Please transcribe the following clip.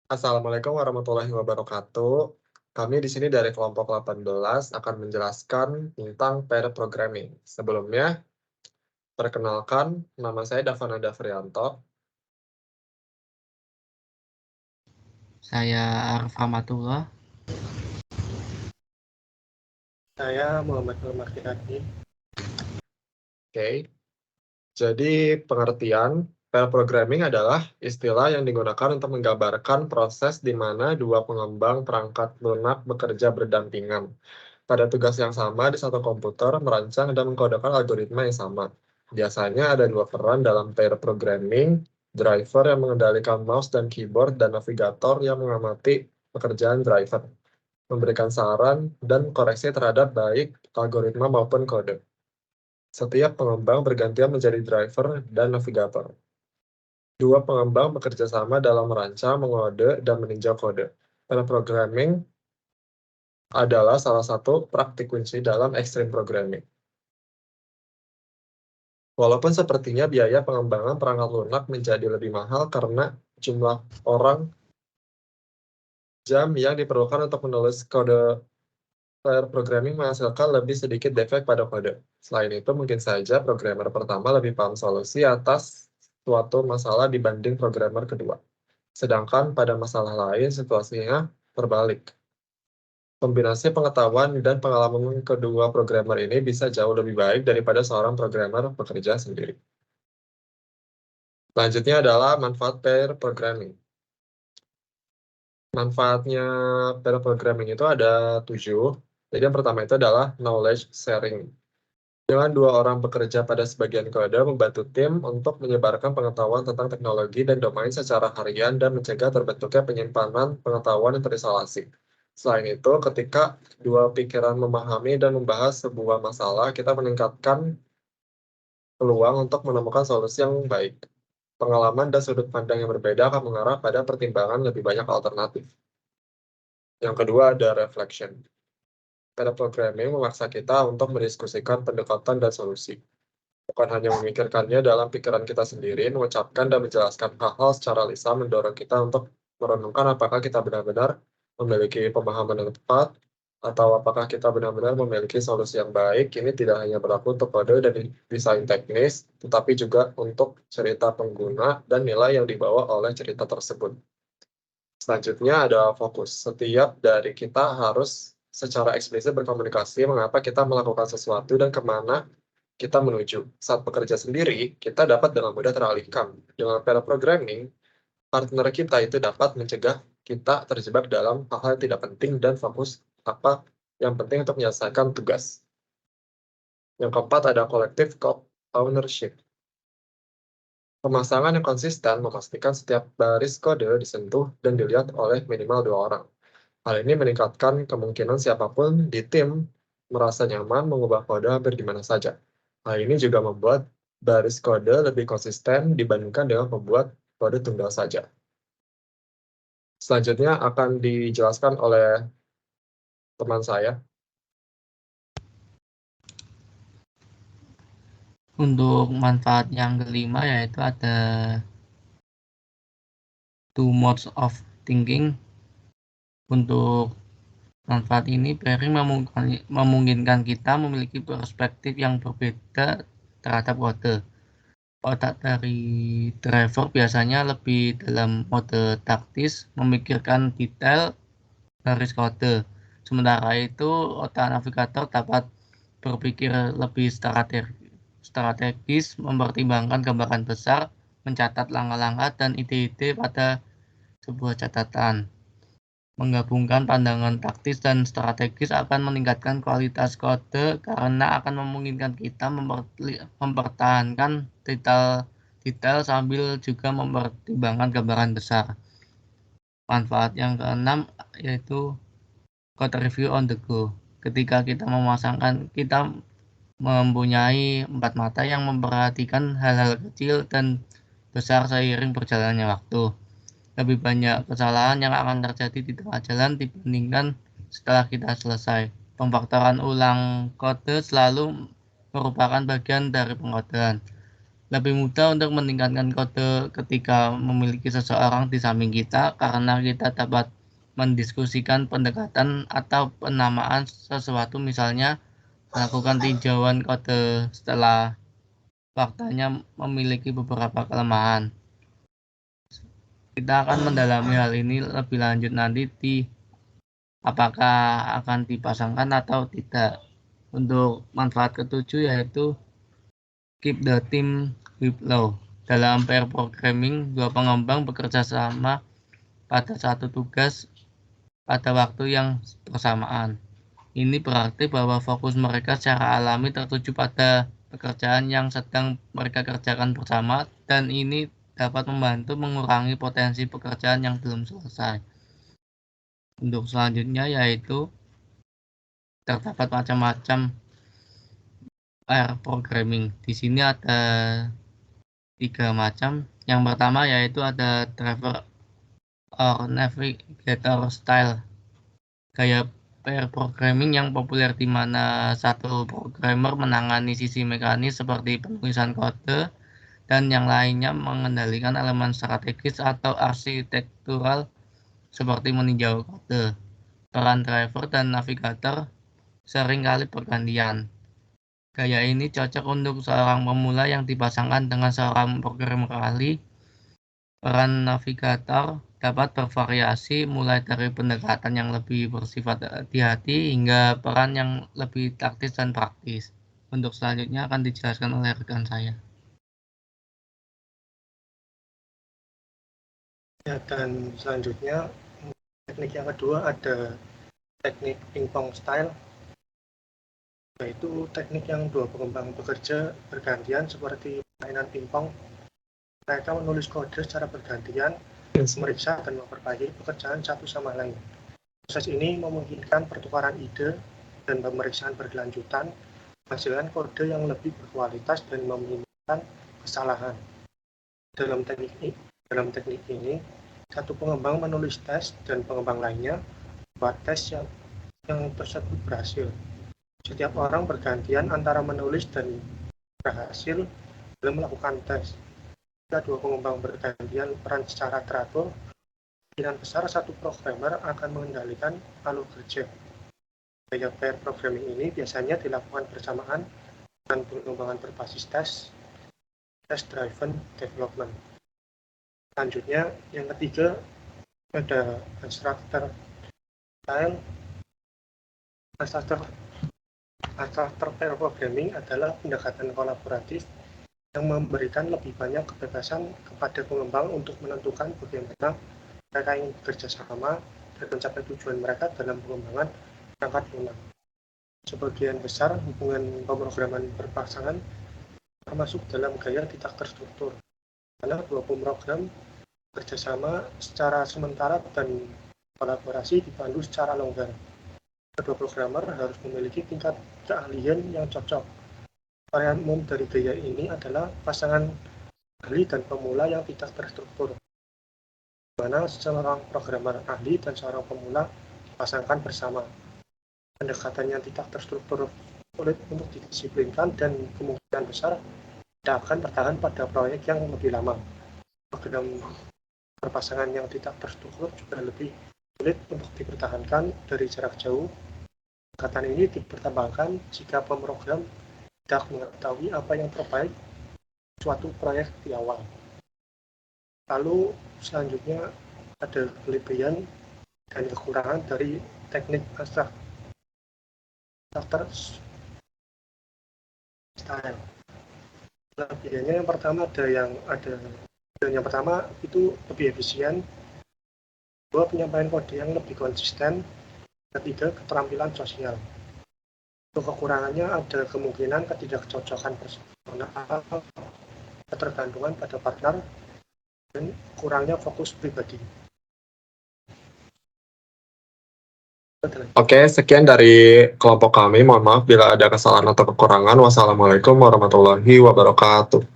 Assalamualaikum warahmatullahi wabarakatuh. Kami di sini dari kelompok 18 akan menjelaskan tentang pair programming. Sebelumnya, perkenalkan, nama saya Davana Davrianto. Saya Arif Rahmatullah. Saya Muhammad Nurmartinati. Oke, jadi pengertian pair programming adalah istilah yang digunakan untuk menggambarkan proses di mana dua pengembang perangkat lunak bekerja berdampingan pada tugas yang sama di satu komputer, merancang dan mengkodekan algoritma yang sama. Biasanya ada dua peran dalam pair programming, driver yang mengendalikan mouse dan keyboard, dan navigator yang mengamati pekerjaan driver, memberikan saran dan koreksi terhadap baik algoritma maupun kode. Setiap pengembang bergantian menjadi driver dan navigator. Dua pengembang bekerja sama dalam merancang, mengode, dan meninjau kode. Pair programming adalah salah satu praktik kunci dalam extreme programming. Walaupun sepertinya biaya pengembangan perangkat lunak menjadi lebih mahal karena jumlah orang jam yang diperlukan untuk menulis kode pair programming menghasilkan lebih sedikit defek pada kode. Selain itu, mungkin saja programmer pertama lebih paham solusi atas suatu masalah dibanding programmer kedua. Sedangkan pada masalah lain, situasinya terbalik. Kombinasi pengetahuan dan pengalaman kedua programmer ini bisa jauh lebih baik daripada seorang programmer bekerja sendiri. Selanjutnya adalah manfaat pair programming. Manfaatnya pair programming itu ada 7. Jadi yang pertama itu adalah knowledge sharing. Dengan dua orang bekerja pada sebagian kode, membantu tim untuk menyebarkan pengetahuan tentang teknologi dan domain secara harian dan mencegah terbentuknya penyimpanan pengetahuan yang terisolasi. Selain itu, ketika dua pikiran memahami dan membahas sebuah masalah, kita meningkatkan peluang untuk menemukan solusi yang baik. Pengalaman dan sudut pandang yang berbeda akan mengarah pada pertimbangan lebih banyak alternatif. Yang kedua ada reflection. Pada programming memaksa kita untuk mendiskusikan pendekatan dan solusi. Bukan hanya memikirkannya dalam pikiran kita sendiri, mengucapkan dan menjelaskan hal-hal secara lisan mendorong kita untuk merenungkan apakah kita benar-benar memiliki pemahaman yang tepat, atau apakah kita benar-benar memiliki solusi yang baik. Ini tidak hanya berlaku untuk kode dan desain teknis, tetapi juga untuk cerita pengguna dan nilai yang dibawa oleh cerita tersebut. Selanjutnya ada fokus. Setiap dari kita harus secara eksplisit berkomunikasi mengapa kita melakukan sesuatu dan kemana kita menuju. Saat bekerja sendiri, kita dapat dengan mudah teralihkan. Dengan pair programming, partner kita itu dapat mencegah kita terjebak dalam hal-hal yang tidak penting dan fokus apa yang penting untuk menyelesaikan tugas. Yang keempat ada collective ownership. Pemasangan yang konsisten memastikan setiap baris kode disentuh dan dilihat oleh minimal 2 orang. Hal ini meningkatkan kemungkinan siapapun di tim merasa nyaman mengubah kode hampir di mana saja. Hal ini juga membuat baris kode lebih konsisten dibandingkan dengan membuat kode tunggal saja. Selanjutnya akan dijelaskan oleh teman saya. Untuk manfaat yang kelima yaitu ada two modes of thinking. Untuk manfaat ini, pairing memungkinkan kita memiliki perspektif yang berbeda terhadap kode. Otak dari driver biasanya lebih dalam mode taktis, memikirkan detail baris kode. Sementara itu, otak navigator dapat berpikir lebih strategis, mempertimbangkan gambaran besar, mencatat langkah-langkah dan ide-ide pada sebuah catatan. Menggabungkan pandangan taktis dan strategis akan meningkatkan kualitas kode karena akan memungkinkan kita mempertahankan detail sambil juga mempertimbangkan gambaran besar. Manfaat yang keenam yaitu code review on the go. Ketika kita mempunyai 4 mata yang memperhatikan hal-hal kecil dan besar seiring berjalannya waktu. Lebih banyak kesalahan yang akan terjadi di tengah jalan dibandingkan setelah kita selesai. Pemfaktoran ulang kode selalu merupakan bagian dari pengodean. Lebih mudah untuk meningkatkan kode ketika memiliki seseorang di samping kita karena kita dapat mendiskusikan pendekatan atau penamaan sesuatu, misalnya melakukan tinjauan kode setelah faktanya memiliki beberapa kelemahan. Kita akan mendalami hal ini lebih lanjut nanti di apakah akan dipasangkan atau tidak. Untuk manfaat ketujuh yaitu keep the team flow. Dalam pair programming, dua pengembang bekerja sama pada satu tugas pada waktu yang bersamaan. Ini berarti bahwa fokus mereka secara alami tertuju pada pekerjaan yang sedang mereka kerjakan bersama, dan ini dapat membantu mengurangi potensi pekerjaan yang belum selesai. Untuk selanjutnya yaitu terdapat macam-macam pair programming. Di sini ada 3 macam. Yang pertama yaitu ada driver or navigator style, gaya pair programming yang populer di mana satu programmer menangani sisi mekanis seperti penulisan kode dan yang lainnya mengendalikan elemen strategis atau arsitektural seperti meninjau kode. Peran driver dan navigator seringkali bergantian. Gaya ini cocok untuk seorang pemula yang dipasangkan dengan seorang programmer ahli. Peran navigator dapat bervariasi mulai dari pendekatan yang lebih bersifat hati-hati hingga peran yang lebih taktis dan praktis. Untuk selanjutnya akan dijelaskan oleh rekan saya. Ya, dan selanjutnya teknik yang kedua ada teknik pingpong style, yaitu teknik yang dua pengembang bekerja bergantian seperti permainan pingpong. Mereka menulis kode secara bergantian, memeriksa dan memperbaiki pekerjaan satu sama lain. Proses ini memungkinkan pertukaran ide dan pemeriksaan berkelanjutan, menghasilkan kode yang lebih berkualitas dan meminimalkan kesalahan. Dalam teknik ini, satu pengembang menulis tes dan pengembang lainnya buat tes yang tersebut berhasil. Setiap orang bergantian antara menulis dan berhasil dalam melakukan tes. Jika dua pengembang bergantian peran secara teratur, kemungkinan besar satu programmer akan mengendalikan alur kerja. Gaya pair programming ini biasanya dilakukan bersamaan dengan pengembangan berbasis test-driven development. Selanjutnya, yang ketiga ada instructor style. Instructor pair programming adalah pendekatan kolaboratif yang memberikan lebih banyak kebebasan kepada pengembang untuk menentukan bagaimana mereka ingin bekerja sama dan mencapai tujuan mereka dalam pengembangan perangkat lunak. Sebagian besar hubungan pemrograman berpasangan termasuk dalam gaya tidak terstruktur, karena dua pemrogram bekerjasama secara sementara dan kolaborasi dipandu secara longgar. Kedua programmer harus memiliki tingkat keahlian yang cocok. Varian umum dari gaya ini adalah pasangan ahli dan pemula yang tidak terstruktur, di mana seorang programmer ahli dan seorang pemula dipasangkan bersama. Pendekatan yang tidak terstruktur sulit untuk didisiplinkan dan kemungkinan besar tidak akan bertahan pada proyek yang lebih lama. Program berpasangan yang tidak terstruktur juga lebih sulit untuk dipertahankan dari jarak jauh. Pendekatan ini dipertimbangkan jika pemrogram tidak mengetahui apa yang terbaik suatu proyek di awal. Lalu selanjutnya ada kelebihan dan kekurangan dari teknik instructor style. Kelebihannya yang pertama yang pertama itu lebih efisien, kedua penyampaian kode yang lebih konsisten, ketiga keterampilan sosial. Untuk kekurangannya ada kemungkinan ketidakcocokan personal, ketergantungan pada partner, dan kurangnya fokus pribadi. Oke, sekian dari kelompok kami. Mohon maaf bila ada kesalahan atau kekurangan. Wassalamualaikum warahmatullahi wabarakatuh.